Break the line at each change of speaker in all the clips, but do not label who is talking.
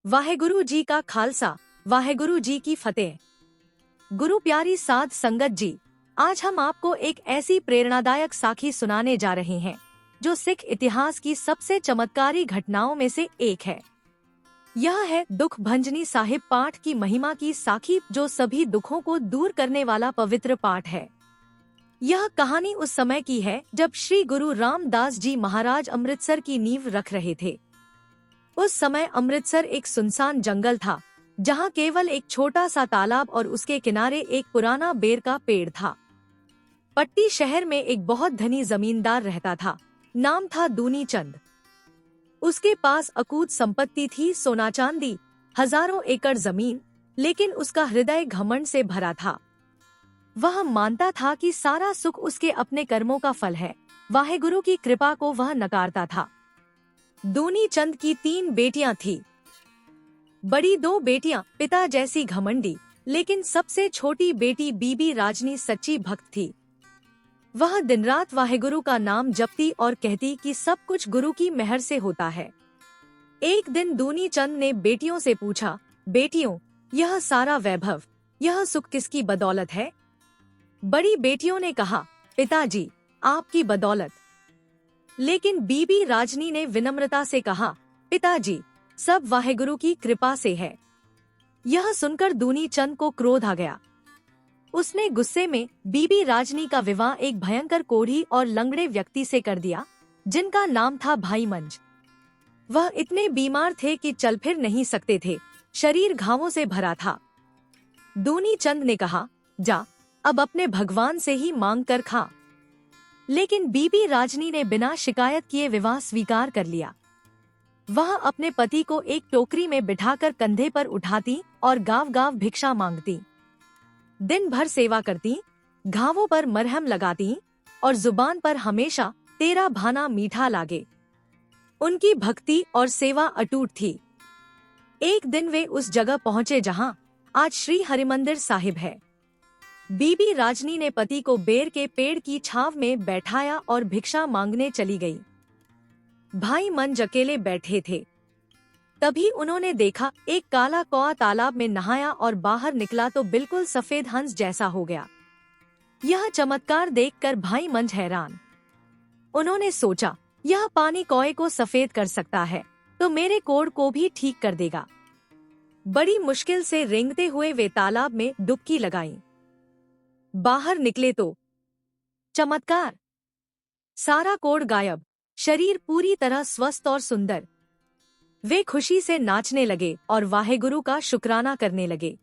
वाहेगुरु जी का खालसा, वाहेगुरु जी की फतेह। गुरु प्यारी साध संगत जी, आज हम आपको एक ऐसी प्रेरणादायक साखी सुनाने जा रहे हैं जो सिख इतिहास की सबसे चमत्कारी घटनाओं में से एक है। यह है दुख भंजनी साहिब पाठ की महिमा की साखी, जो सभी दुखों को दूर करने वाला पवित्र पाठ है। यह कहानी उस समय की है जब श्री गुरु रामदास जी महाराज अमृतसर की नींव रख रहे थे। उस समय अमृतसर एक सुनसान जंगल था, जहाँ केवल एक छोटा सा तालाब और उसके किनारे एक पुराना बेर का पेड़ था। पट्टी शहर में एक बहुत धनी जमींदार रहता था। नाम था दूनी चंद। उसके पास अकूत संपत्ति थी, सोना चांदी, हजारों एकड़ जमीन, लेकिन उसका हृदय घमंड से भरा था। वह मानता था कि सारा सुख उसके अपने कर्मों का फल है। वाहेगुरु की कृपा को वह नकारता था। दूनी चंद की 3 बेटियां थी। बड़ी 2 बेटियां पिता जैसी घमंडी, लेकिन सबसे छोटी बेटी बीबी राजनी सच्ची भक्त थी। वह दिन रात वाहेगुरु का नाम जपती और कहती कि सब कुछ गुरु की मेहर से होता है। एक दिन दूनी चंद ने बेटियों से पूछा, बेटियों, यह सारा वैभव, यह सुख किसकी बदौलत है? बड़ी बेटियों ने कहा, पिताजी, आपकी बदौलत। लेकिन बीबी राजनी ने विनम्रता से कहा, पिताजी, सब वाहेगुरु की कृपा से है। यह सुनकर दूनी चंद को क्रोध आ गया। उसने गुस्से में बीबी राजनी का विवाह एक भयंकर कोढ़ी और लंगड़े व्यक्ति से कर दिया, जिनका नाम था भाई मंज। वह इतने बीमार थे कि चल फिर नहीं सकते थे, शरीर घावों से भरा था। दूनी चंद ने कहा, जा, अब अपने भगवान से ही मांग कर खा। लेकिन बीबी राजनी ने बिना शिकायत किए विवाह स्वीकार कर लिया। वह अपने पति को एक टोकरी में बिठाकर कंधे पर उठाती और गांव-गांव भिक्षा मांगती। दिन भर सेवा करती, घावों पर मरहम लगाती और जुबान पर हमेशा तेरा भाना मीठा लागे। उनकी भक्ति और सेवा अटूट थी। एक दिन वे उस जगह पहुँचे जहाँ आज श्री हरिमंदिर साहिब है। बीबी राजनी ने पति को बेर के पेड़ की छांव में बैठाया और भिक्षा मांगने चली गई। भाई मंज अकेले बैठे थे। तभी उन्होंने देखा एक काला कौआ तालाब में नहाया और बाहर निकला तो बिल्कुल सफेद हंस जैसा हो गया। यह चमत्कार देखकर भाई मंज हैरान। उन्होंने सोचा, यह पानी कौए को सफेद कर सकता है तो मेरे कोढ़ को भी ठीक कर देगा। बड़ी मुश्किल से रेंगते हुए वे तालाब में डुबकी लगाई। बाहर निकले तो चमत्कार, सारा कोढ़ गायब, शरीर पूरी तरह स्वस्थ और सुंदर। वे खुशी से नाचने लगे और वाहेगुरु का शुक्राना करने लगे।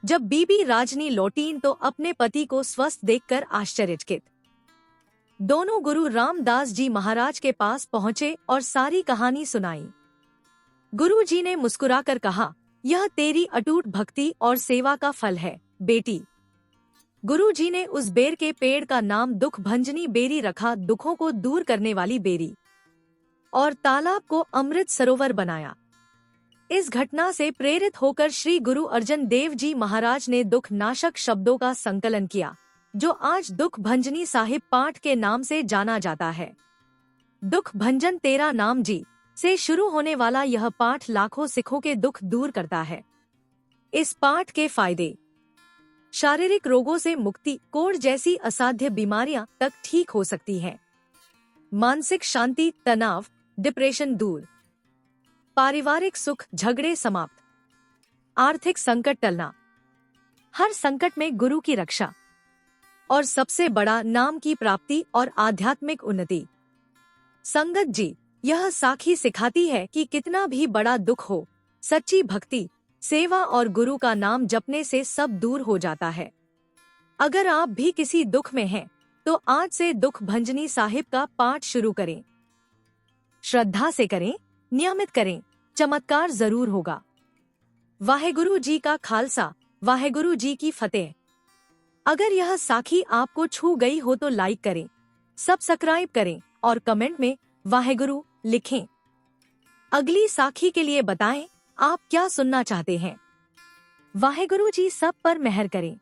जब बीबी राजनी लौटीं तो अपने पति को स्वस्थ देखकर आश्चर्यचकित। दोनों गुरु रामदास जी महाराज के पास पहुंचे और सारी कहानी सुनाई। गुरु जी ने मुस्कुराकर कहा, यह तेरी अटूट भक्ति और सेवा का फल है बेटी। गुरु जी ने उस बेर के पेड़ का नाम दुख भंजनी बेरी रखा, दुखों को दूर करने वाली बेरी, और तालाब को अमृत सरोवर बनाया। इस घटना से प्रेरित होकर श्री गुरु अर्जन देव जी महाराज ने दुख नाशक शब्दों का संकलन किया, जो आज दुख भंजनी साहिब पाठ के नाम से जाना जाता है। दुख भंजन तेरा नाम जी से शुरू होने वाला यह पाठ लाखों सिखों के दुख दूर करता है। इस पाठ के फायदे: शारीरिक रोगों से मुक्ति, कोढ़ जैसी असाध्य बीमारियां तक ठीक हो सकती हैं। मानसिक शांति, तनाव, डिप्रेशन दूर। पारिवारिक सुख, झगड़े समाप्त। आर्थिक संकट टलना, हर संकट में गुरु की रक्षा। और सबसे बड़ा, नाम की प्राप्ति और आध्यात्मिक उन्नति। संगत जी, यह साखी सिखाती है कि कितना भी बड़ा दुख हो, सच्ची भक्ति, सेवा और गुरु का नाम जपने से सब दूर हो जाता है। अगर आप भी किसी दुख में हैं, तो आज से दुख भंजनी साहिब का पाठ शुरू करें। श्रद्धा से करें, नियमित करें, चमत्कार जरूर होगा। वाहेगुरु जी का खालसा, वाहेगुरु जी की फतेह। अगर यह साखी आपको छू गई हो तो लाइक करें, सब्सक्राइब करें और कमेंट में वाहेगुरु लिखें। अगली साखी के लिए बताएं आप क्या सुनना चाहते हैं। वाहेगुरु जी सब पर मेहर करें।